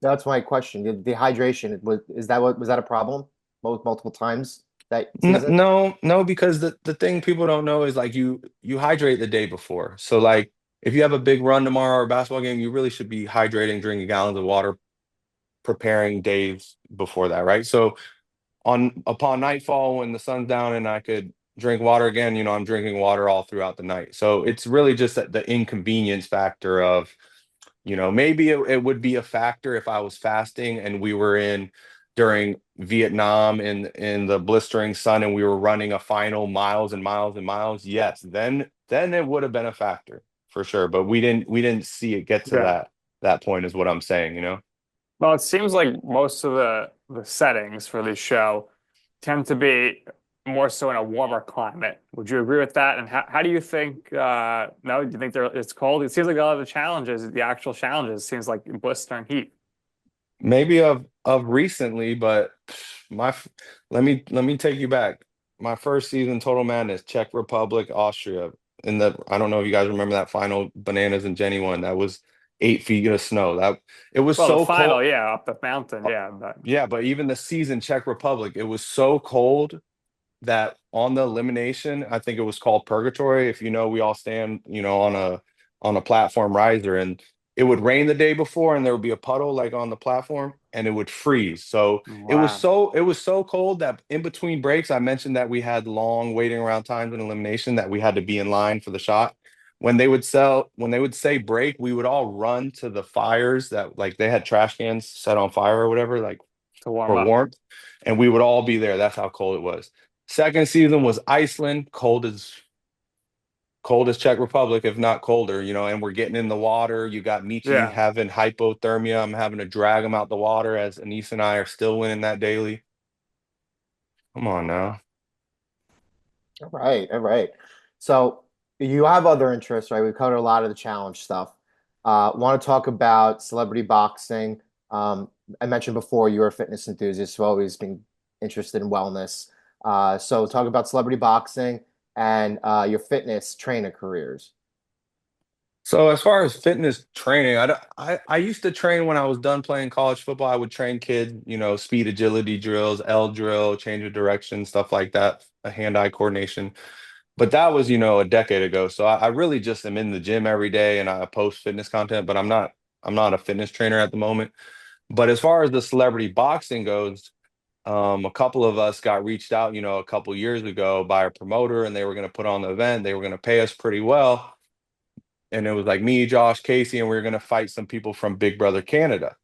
That's my question. The hydration was that a problem multiple times that season? No, no, because the thing people don't know is like you hydrate the day before. So like if you have a big run tomorrow or a basketball game, you really should be hydrating, drinking gallons of water, preparing days before that, right? So on upon nightfall when the sun's down and I could drink water again, I'm drinking water all throughout the night. So it's really just that the inconvenience factor of maybe it would be a factor if I was fasting and we were in during Vietnam in the blistering sun and we were running a final miles and miles and miles. Yes, then it would have been a factor for sure. But we didn't see it get to Yeah. that point is what I'm saying. Well, it seems like most of the settings for this show tend to be more so in a warmer climate. Would you agree with that? And how do you think, no, do you think it's cold? It seems like a lot of the challenges, the actual challenges, seems like blistering heat. Maybe of recently, but my let me take you back. My first season, Total Madness, Czech Republic, Austria. I don't know if you guys remember that final Bananas and Jenny one. That was 8 feet of snow. That it was Well, the so final, cold. yeah, up the mountain, yeah, but Yeah, but even the season Czech Republic, it was so cold that on the elimination, I think it was called purgatory. If we all stand, on a platform riser, and it would rain the day before, and there would be a puddle like on the platform, and it would freeze. So wow, it was so cold that in between breaks, I mentioned that we had long waiting around times in elimination that we had to be in line for the shot. When they would say break, we would all run to the fires that like they had trash cans set on fire or whatever, like to warm for up. warmth, and we would all be there. That's how cold it was. Second season was Iceland, cold as Czech Republic, if not colder, and we're getting in the water. You got Michi Yeah. having hypothermia. I'm having to drag him out the water as Anise and I are still winning that daily. Come on now. All right, all right. So you have other interests, right? We've covered a lot of the challenge stuff. Want to talk about celebrity boxing? I mentioned before you're a fitness enthusiast, you've always been interested in wellness. So talk about celebrity boxing and your fitness trainer careers. So as far as fitness training, I used to train when I was done playing college football. I would train kids, speed agility drills, L drill, change of direction, stuff like that, hand-eye coordination. But that was, a decade ago. So I really just am in the gym every day and I post fitness content, but I'm not a fitness trainer at the moment. But as far as the celebrity boxing goes, a couple of us got reached out, a couple years ago by a promoter and they were going to put on the event. They were going to pay us pretty well. And it was like me, Josh, Kaycee, and we were going to fight some people from Big Brother Canada.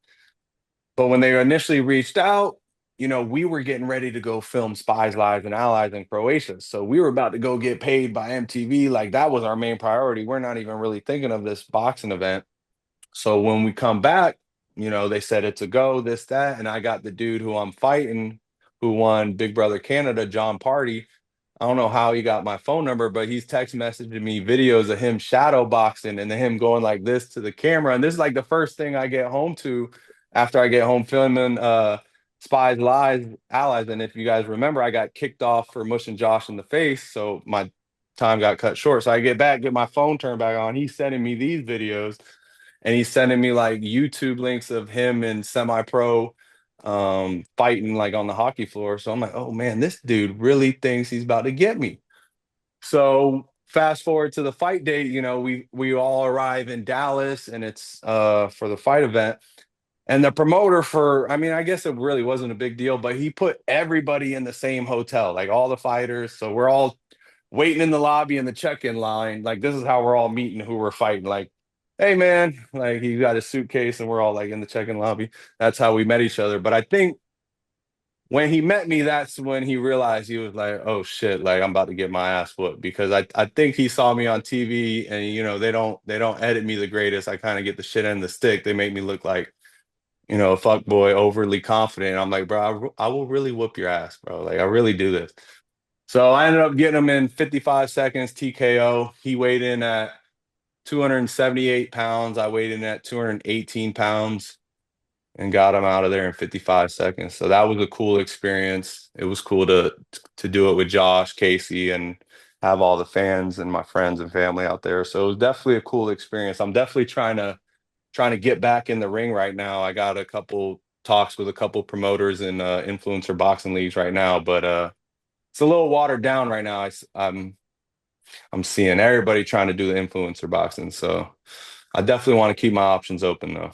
But when they initially reached out, we were getting ready to go film Spies, Lies, and Allies in Croatia. So we were about to go get paid by MTV. Like that was our main priority. We're not even really thinking of this boxing event. So when we come back, they said it's a go, this, that. And I got the dude who I'm fighting who won Big Brother Canada, John Party. I don't know how he got my phone number, but he's text messaging me videos of him shadow boxing and then him going like this to the camera. And this is like the first thing I get home to after I get home filming Spies, Lies, Allies. And if you guys remember, I got kicked off for mushing Josh in the face. So my time got cut short. So I get back, get my phone turned back on. He's sending me these videos and he's sending me like YouTube links of him and semi-pro fighting like on the hockey floor. So I'm like, oh man, this dude really thinks he's about to get me. So fast forward to the fight date, we all arrive in Dallas and it's for the fight event. And the promoter I mean, I guess it really wasn't a big deal, but he put everybody in the same hotel, like all the fighters. So we're all waiting in the lobby in the check-in line. Like this is how we're all meeting who we're fighting. Like, hey man, like he got his suitcase and we're all like in the check-in lobby. That's how we met each other. But I think when he met me, that's when he realized he was like, oh shit, like I'm about to get my ass whooped because I think he saw me on TV and they don't edit me the greatest. I kind of get the shit end of the stick. They make me look like a fuck boy, overly confident. I'm like, bro, I will really whoop your ass, bro. Like, I really do this. So I ended up getting him in 55 seconds, TKO. He weighed in at 278 pounds. I weighed in at 218 pounds and got him out of there in 55 seconds. So that was a cool experience. It was cool to do it with Josh, Kaycee, and have all the fans and my friends and family out there. So it was definitely a cool experience. I'm definitely trying to get back in the ring right now. I got a couple talks with a couple promoters in influencer boxing leagues right now, but it's a little watered down right now. I'm seeing everybody trying to do the influencer boxing, so I definitely want to keep my options open though.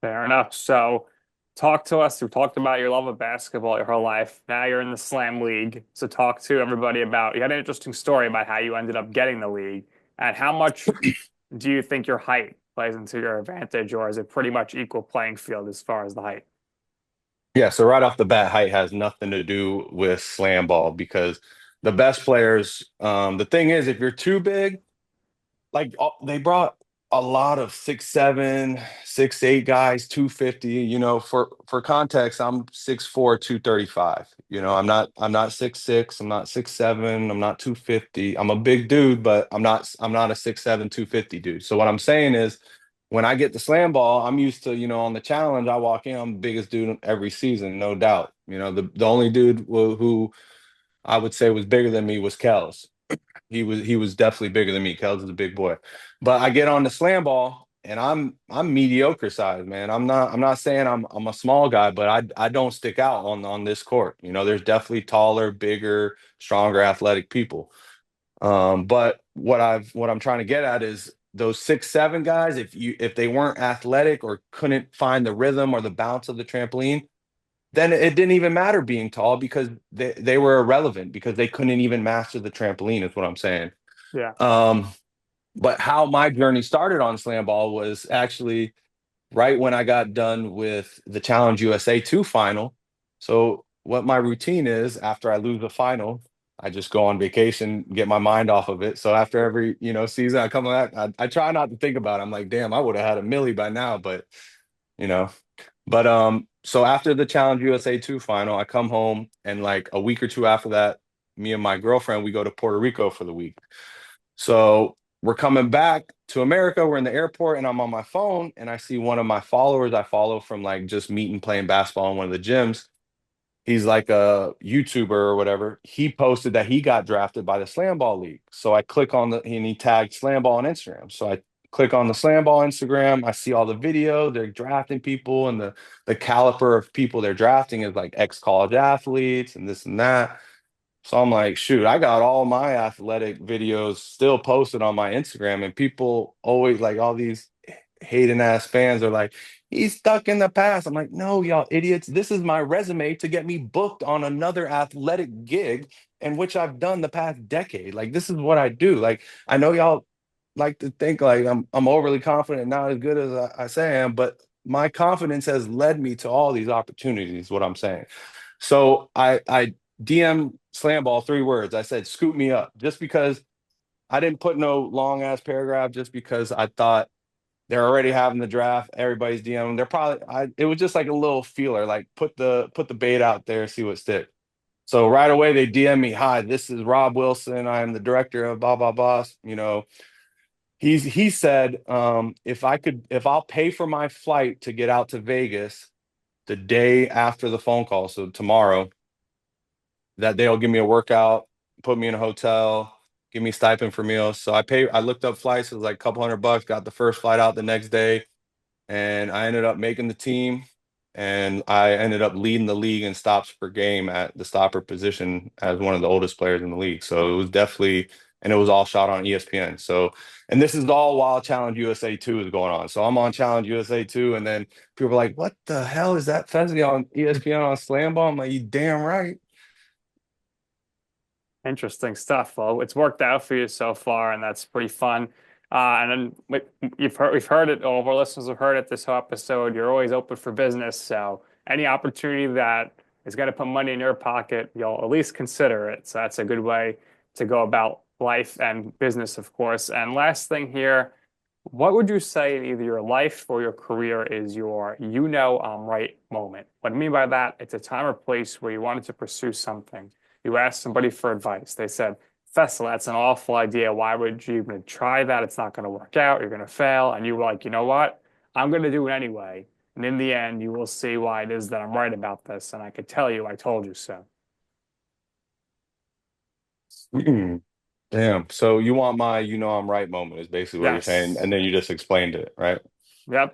Fair enough. So, talk to us. We talked about your love of basketball your whole life. Now you're in the Slam League. So, talk to everybody about you had an interesting story about how you ended up getting the league and how much do you think your height plays into your advantage, or is it pretty much equal playing field as far as the height? Yeah, so right off the bat, height has nothing to do with slam ball because the best players, the thing is, if you're too big, like they brought a lot of 6'7", 6'8" guys, 250. For context, I'm 6'4", 235. I'm not 6'6", I'm not 6'7", I'm not 250. I'm a big dude, but I'm not a 6'7", 250 dude. So what I'm saying is when I get the slam ball, I'm used to, on the challenge, I walk in, I'm the biggest dude every season, no doubt. The only dude who I would say was bigger than me was Kels. He was definitely bigger than me. Kels is a big boy. But I get on the slam ball and I'm mediocre size, man. I'm not saying I'm a small guy, but I don't stick out on this court. There's definitely taller, bigger, stronger, athletic people. But what I'm trying to get at is those 6'7" guys, if they weren't athletic or couldn't find the rhythm or the bounce of the trampoline, then it didn't even matter being tall because they were irrelevant because they couldn't even master the trampoline, is what I'm saying. Yeah. Um, but how my journey started on slam ball was actually right when I got done with the Challenge USA 2 final. So what my routine is after I lose the final, I just go on vacation, get my mind off of it. So after every, season I come back, I try not to think about it. I'm like, damn, I would have had a millie by now, but you know, so after the Challenge USA 2 final, I come home and like a week or two after that, me and my girlfriend, we go to Puerto Rico for the week. So we're coming back to America. We're in the airport and I'm on my phone and I see one of my followers I follow from like just meeting playing basketball in one of the gyms. He's like a YouTuber or whatever. He posted that he got drafted by the Slam Ball League. So I click on and he tagged Slam Ball on Instagram. So I click on the Slam Ball Instagram. I see all the video. They're drafting people and the caliber of people they're drafting is like ex-college athletes and this and that. So I'm like, shoot, I got all my athletic videos still posted on my Instagram, and people always like all these hating ass fans are like, he's stuck in the past. I'm like, no, y'all idiots. This is my resume to get me booked on another athletic gig, in which I've done the past decade. Like, this is what I do. Like, I know y'all like to think like I'm overly confident, not as good as I say I am, but my confidence has led me to all these opportunities, what I'm saying. So I DM Slamball 3 words. I said, scoop me up, just because I didn't put no long ass paragraph, just because I thought they're already having the draft. Everybody's DMing. They're probably it was just like a little feeler, like put the bait out there, see what sticks. So right away they DM me, hi, this is Rob Wilson. I am the director of blah blah blah. He said, if I'll pay for my flight to get out to Vegas the day after the phone call, so tomorrow, that they'll give me a workout, put me in a hotel, give me stipend for meals. So I looked up flights, it was like a couple $100, got the first flight out the next day, and I ended up making the team, and I ended up leading the league in stops per game at the stopper position as one of the oldest players in the league. So it was definitely, and it was all shot on ESPN. So, and this is all while Challenge USA 2 is going on. So I'm on Challenge USA 2, and then people are like, what the hell is that Fessy on ESPN on Slam Ball? I'm like, you damn right. Interesting stuff. Well, it's worked out for you so far, and that's pretty fun. And then we've heard it. All of our listeners have heard it this whole episode. You're always open for business, so any opportunity that is going to put money in your pocket, you'll at least consider it. So that's a good way to go about life and business, of course. And last thing here, what would you say in either your life or your career is your you know I'm right moment? What I mean by that, it's a time or place where you wanted to pursue something. You asked somebody for advice. They said, Fessel, that's an awful idea. Why would you even try that? It's not going to work out. You're going to fail. And you were like, you know what? I'm going to do it anyway. And in the end, you will see why it is that I'm right about this. And I could tell you, I told you so. Damn. So you want my I'm right moment is basically what you're saying. Yes. And then you just explained it, right? Yep.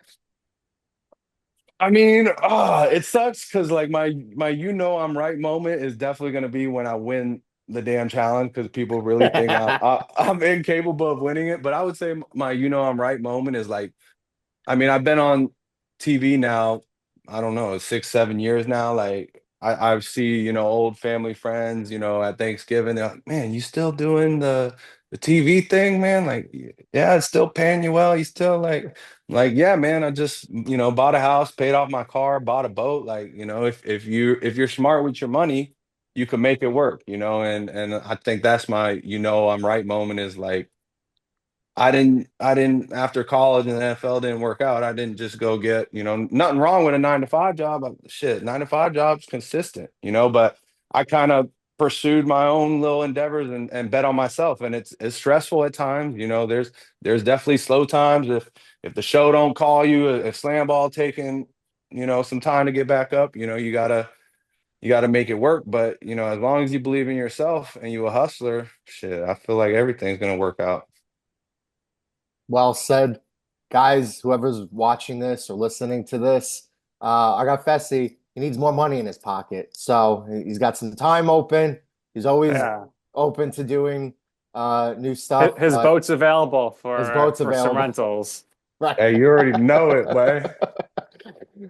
I mean, it sucks because like my I'm right moment is definitely gonna be when I win the damn challenge, because people really think I'm incapable of winning it. But I would say my I'm right moment is like, I mean, I've been on TV now, I don't know, 6, 7 years now. Like I see, old family friends, at Thanksgiving, they're like, man, you still doing the TV thing, man? Like, yeah, it's still paying you well. You still like, yeah, man, I just, bought a house, paid off my car, bought a boat. Like, if you're smart with your money, you can make it work, and I think that's my, I'm right moment is like, I didn't after college and the NFL didn't work out. I didn't just go get, nothing wrong with a 9 to 5 job. Shit, 9 to 5 jobs consistent, but I kind of pursued my own little endeavors and bet on myself. And it's stressful at times. There's definitely slow times if the show don't call you, if slam ball taking, some time to get back up, you gotta make it work. But as long as you believe in yourself and you a hustler, shit, I feel like everything's gonna work out. Well said. Guys, whoever's watching this or listening to this, I got Fessy. He needs more money in his pocket. So he's got some time open. He's always Yeah. open to doing new stuff. His boat's available His boat's for some available. rentals. Right. Hey, you already know it, boy.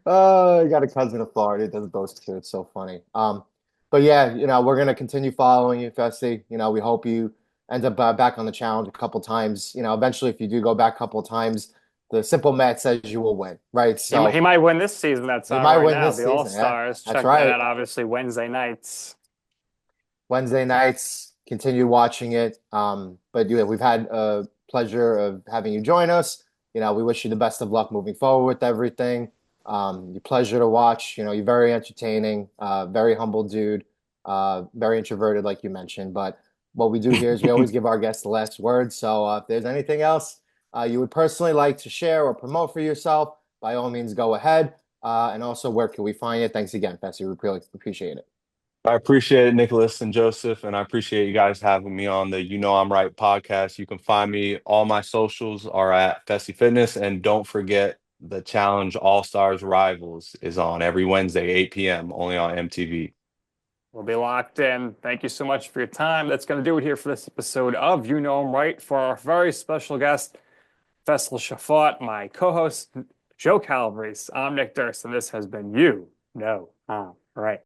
Oh, I got a cousin in Florida. He does boats too. It's so funny. But yeah, we're gonna continue following you, Fessy. We hope you end up back on the challenge a couple times. Eventually, if you do go back a couple times, the simple math says you will win, right? He So might win this season that's he on might right win now. this The season. Yeah, All-Stars. that's Check that right. out, obviously, Wednesday nights. Wednesday nights, continue watching it. But yeah, we've had a pleasure of having you join us. We wish you the best of luck moving forward with everything. Your pleasure to watch. You're very entertaining, very humble dude, very introverted, like you mentioned. But what we do here is we always give our guests the last word. So if there's anything else you would personally like to share or promote for yourself, by all means, go ahead. And also, where can we find you? Thanks again, Fessy. We really appreciate it. I appreciate it, Nicholas and Joseph, and I appreciate you guys having me on the I'm Right podcast. You can find me, all my socials are at Fessy Fitness, and don't forget the Challenge All Stars Rivals is on every Wednesday, 8 p.m., only on MTV. We'll be locked in. Thank you so much for your time. That's going to do it here for this episode of You Know I'm Right. For our very special guest, Faysal Shafaat, my co-host, Joe Calabrese. I'm Nick Durst, and this has been You Know I'm Right.